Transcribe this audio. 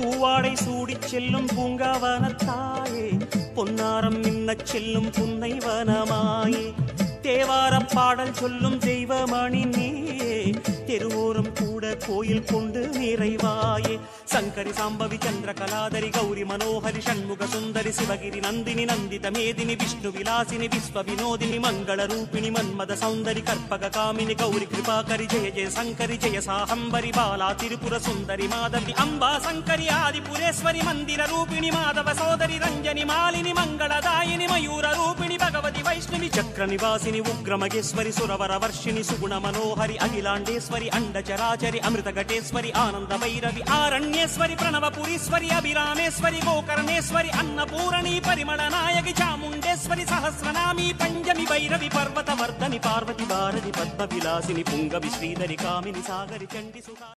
பூவாடை சூடிச் செல்லும் பூங்காவனத்தாயே, பொன்னாரம் மின்னச் செல்லும் புன்னை வனமாயே, தேவாரப் பாடல் சொல்லும் தெய்வமணி நீயே, தெருவோரம் கூட கோயில் கொண்டு நிறைவாயே. சங்கரி சாம்பவி சந்திர கலாதரி கௌரி மனோஹரி ஷண்முக சுந்தரி சிவகிரி நந்தினி நந்தித மேதினி விஷ்ணு விலாசினி விஸ்வ வினோதினி మంగళ రూపిణి మన్మద సౌందరి కర్పగ కామిని గౌరి కృపాకరి జయ జయ శంకరి జయ సాహంబరి బాలా తిరుపుర సుందరి మాధవి అంబా శంకరి ఆదిపురేశ్వరి మందిర రూపిణి మాధవ సోదరి రంజని మాలిని మంగళదాయిని మయూర రూపిణి భగవతి వైష్ణవి చక్ర నివాసిని ఉగ్రమగేశ్వరి సురవర వర్షిణి సుగుణ మనోహరి అఖిలాండేశ్వరి అండచరాచరి అమృత ఘటేశ్వరి ఆనంద భైరవి ఆరణ్యేశ్వరి ప్రణవపురీశ్వరి అభిరామేశ్వరి గోకర్ణేశ్వరి అన్నపూరణి పరిమళ నాయకి చాముండేశ్వరి సహస్రనామి పంచమి భైరవి పర్వత వర్ధని పార్వతి భారతి పద్మ విలాసిని పుంగవి శ్రీధరి కామిని సాగరి చండి సుఖా